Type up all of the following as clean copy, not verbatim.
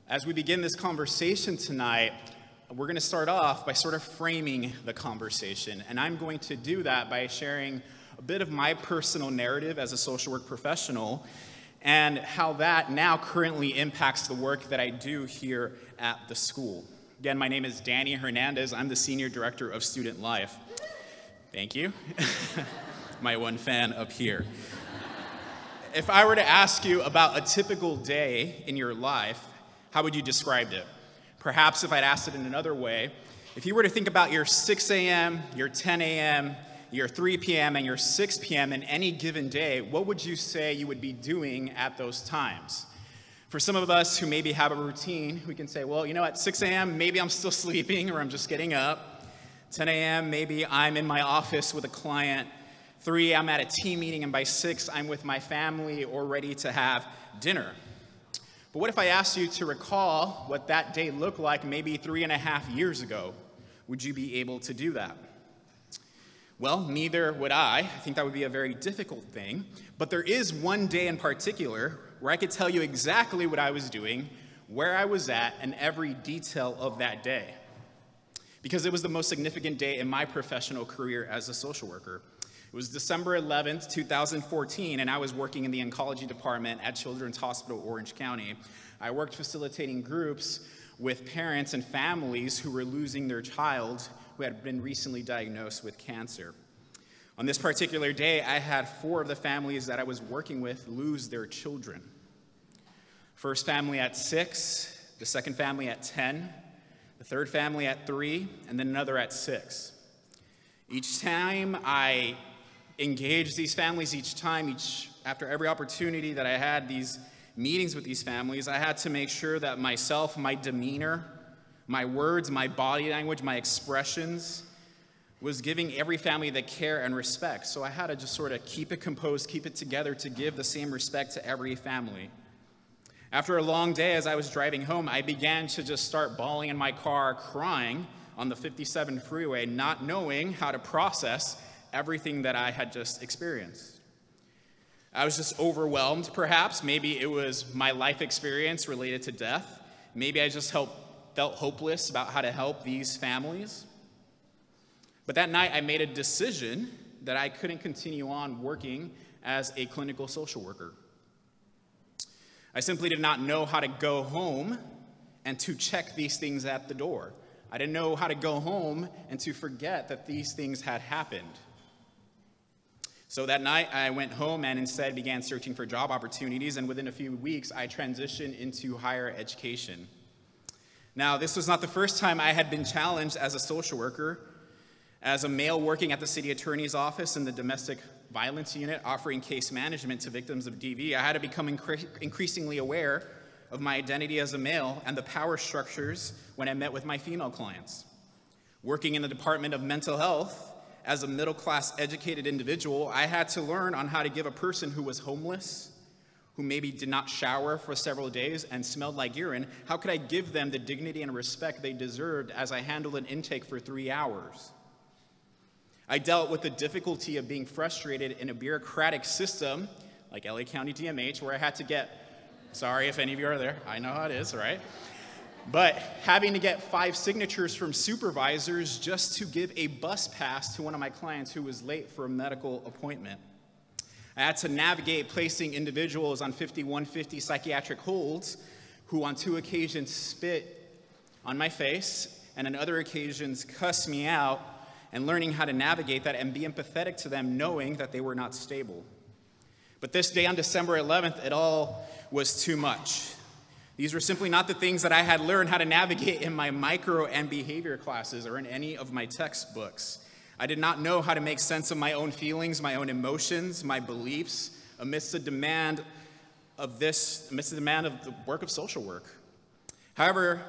As we begin this conversation tonight, we're going to start off by sort of framing the conversation, and I'm going to do that by sharing a bit of my personal narrative as a social work professional and how that now currently impacts the work that I do here at the school. Again, my name is Danny Hernandez. I'm the Senior Director of Student Life. Thank you. My one fan up here. If I were to ask you about a typical day in your life, how would you describe it? Perhaps if I'd asked it in another way, if you were to think about your 6 a.m., your 10 a.m., your 3 p.m., and your 6 p.m. in any given day, what would you say you would be doing at those times? For some of us who maybe have a routine, we can say, well, you know, at 6 a.m., maybe I'm still sleeping or I'm just getting up. 10 a.m., maybe I'm in my office with a client. 3, I'm at a team meeting, and by 6, I'm with my family or ready to have dinner. But what if I asked you to recall what that day looked like maybe 3.5 years ago? Would you be able to do that? Well, neither would I. I think that would be a very difficult thing. But there is one day in particular where I could tell you exactly what I was doing, where I was at, and every detail of that day. Because it was the most significant day in my professional career as a social worker. It was December 11th, 2014, and I was working in the oncology department at Children's Hospital Orange County. I worked facilitating groups with parents and families who were losing their child who had been recently diagnosed with cancer. On this particular day, I had 4 of the families that I was working with lose their children. First family at 6, the second family at 10, the third family at 3, and then another at 6. Each time I engaged these families, after every opportunity that I had these meetings with these families, I had to make sure that myself, my demeanor, my words, my body language, my expressions was giving every family the care and respect. So I had to just sort of keep it composed, keep it together to give the same respect to every family. After a long day, as I was driving home, I began to just start bawling in my car, crying on the 57 freeway, not knowing how to process everything that I had just experienced. I was just overwhelmed, perhaps. Maybe it was my life experience related to death. Maybe I just felt hopeless about how to help these families. But that night, I made a decision that I couldn't continue on working as a clinical social worker. I simply did not know how to go home and to check these things at the door. I didn't know how to go home and to forget that these things had happened. So that night, I went home and instead began searching for job opportunities, and within a few weeks, I transitioned into higher education. Now, this was not the first time I had been challenged as a social worker. As a male working at the city attorney's office in the domestic violence unit offering case management to victims of DV, I had to become increasingly aware of my identity as a male and the power structures when I met with my female clients. Working in the Department of Mental Health, as a middle-class educated individual, I had to learn on how to give a person who was homeless, who maybe did not shower for several days and smelled like urine, how could I give them the dignity and respect they deserved as I handled an intake for 3 hours? I dealt with the difficulty of being frustrated in a bureaucratic system like LA County DMH, where I had to get, sorry if any of you are there, I know how it is, right? But having to get 5 signatures from supervisors just to give a bus pass to one of my clients who was late for a medical appointment. I had to navigate placing individuals on 5150 psychiatric holds who on 2 occasions spit on my face and on other occasions cussed me out, and learning how to navigate that and be empathetic to them knowing that they were not stable. But this day on December 11th, it all was too much. These were simply not the things that I had learned how to navigate in my micro and behavior classes or in any of my textbooks. I did not know how to make sense of my own feelings, my own emotions, my beliefs, amidst the demand of the work of social work. However,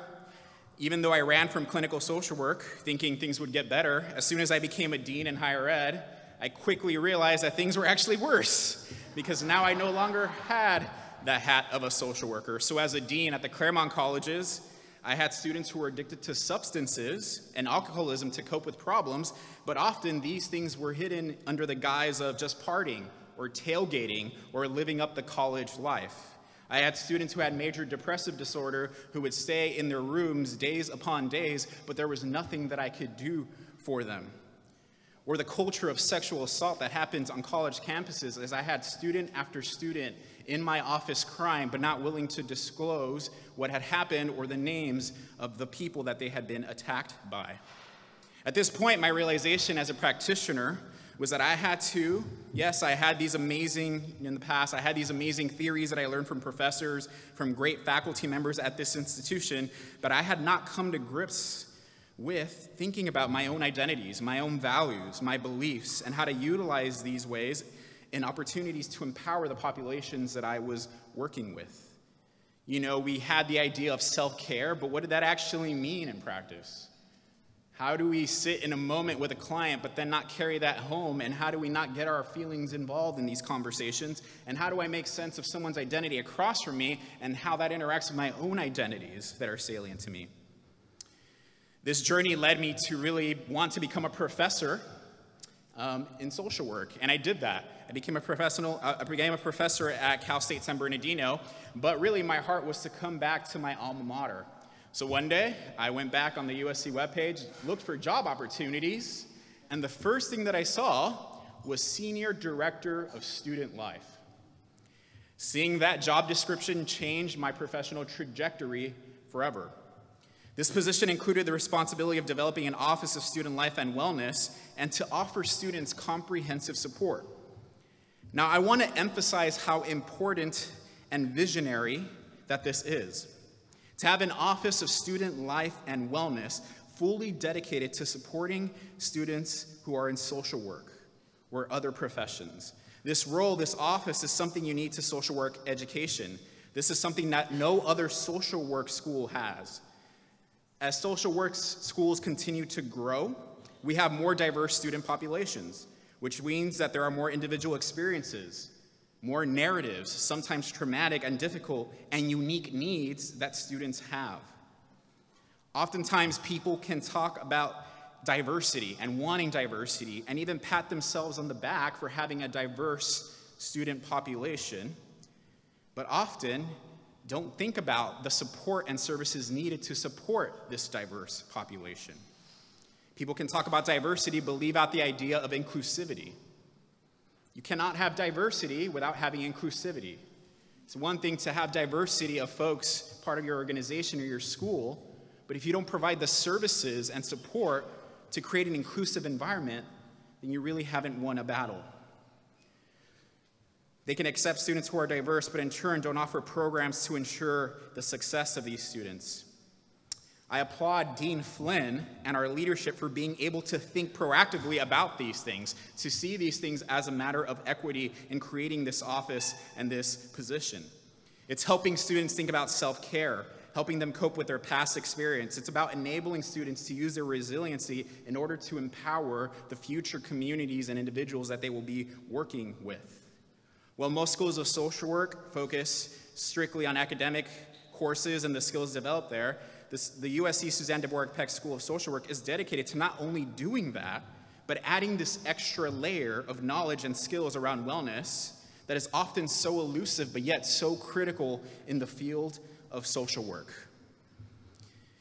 even though I ran from clinical social work, thinking things would get better, as soon as I became a dean in higher ed, I quickly realized that things were actually worse, because now I no longer had the hat of a social worker. So as a dean at the Claremont colleges, I had students who were addicted to substances and alcoholism to cope with problems, but often these things were hidden under the guise of just partying or tailgating or living up the college life. I I had students who had major depressive disorder who would stay in their rooms days upon days, but there was nothing that I could do for them. Or the culture of sexual assault that happens on college campuses, as I had student after student in my office crying, but not willing to disclose what had happened or the names of the people that they had been attacked by. At this point, my realization as a practitioner was that I had to, yes, I had these amazing, in the past, I had these amazing theories that I learned from professors, from great faculty members at this institution, but I had not come to grips with thinking about my own identities, my own values, my beliefs, and how to utilize these ways in opportunities to empower the populations that I was working with. You know, we had the idea of self-care, but what did that actually mean in practice? How do we sit in a moment with a client but then not carry that home? And how do we not get our feelings involved in these conversations? And how do I make sense of someone's identity across from me and how that interacts with my own identities that are salient to me? This journey led me to really want to become a professor in social work, and I did that. I became a professor at Cal State San Bernardino, but really my heart was to come back to my alma mater. So one day, I went back on the USC webpage, looked for job opportunities, and the first thing that I saw was Senior Director of Student Life. Seeing that job description changed my professional trajectory forever. This position included the responsibility of developing an Office of Student Life and Wellness and to offer students comprehensive support. Now, I want to emphasize how important and visionary that this is. To have an Office of Student Life and Wellness fully dedicated to supporting students who are in social work or other professions. This role, this office, is something unique to social work education. This is something that no other social work school has. As social work schools continue to grow, we have more diverse student populations, which means that there are more individual experiences, more narratives, sometimes traumatic and difficult, and unique needs that students have. Oftentimes, people can talk about diversity and wanting diversity and even pat themselves on the back for having a diverse student population, but often don't think about the support and services needed to support this diverse population. People can talk about diversity, but leave out the idea of inclusivity. You cannot have diversity without having inclusivity. It's one thing to have diversity of folks part of your organization or your school, but if you don't provide the services and support to create an inclusive environment, then you really haven't won a battle. They can accept students who are diverse, but in turn don't offer programs to ensure the success of these students. I applaud Dean Flynn and our leadership for being able to think proactively about these things, to see these things as a matter of equity in creating this office and this position. It's helping students think about self-care, helping them cope with their past experience. It's about enabling students to use their resiliency in order to empower the future communities and individuals that they will be working with. While most schools of social work focus strictly on academic courses and the skills developed there, the USC Suzanne Dworak-Peck School of Social Work is dedicated to not only doing that, but adding this extra layer of knowledge and skills around wellness that is often so elusive, but yet so critical in the field of social work.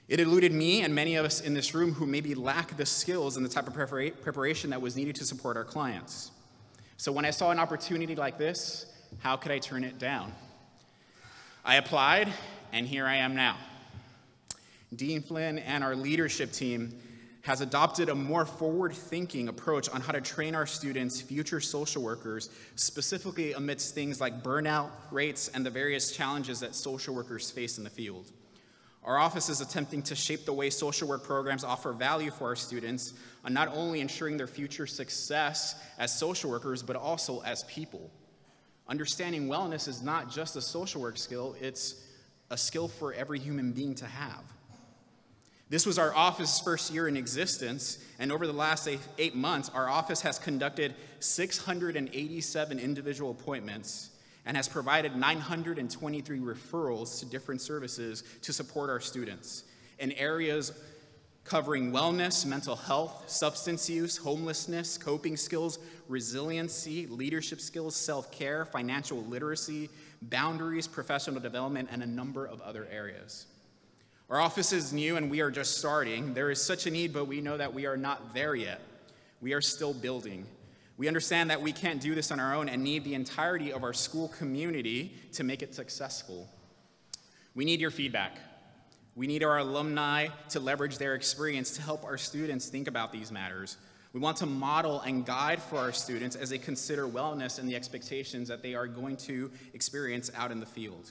It eluded me and many of us in this room who maybe lack the skills and the type of preparation that was needed to support our clients. So when I saw an opportunity like this, how could I turn it down? I applied, and here I am now. Dean Flynn and our leadership team has adopted a more forward-thinking approach on how to train our students, future social workers, specifically amidst things like burnout rates and the various challenges that social workers face in the field. Our office is attempting to shape the way social work programs offer value for our students on not only ensuring their future success as social workers, but also as people. Understanding wellness is not just a social work skill, it's a skill for every human being to have. This was our office's first year in existence, and over the last 8 months, our office has conducted 687 individual appointments and has provided 923 referrals to different services to support our students in areas covering wellness, mental health, substance use, homelessness, coping skills, resiliency, leadership skills, self-care, financial literacy, boundaries, professional development, and a number of other areas. Our office is new and we are just starting. There is such a need, but we know that we are not there yet. We are still building. We understand that we can't do this on our own and need the entirety of our school community to make it successful. We need your feedback. We need our alumni to leverage their experience to help our students think about these matters. We want to model and guide for our students as they consider wellness and the expectations that they are going to experience out in the field.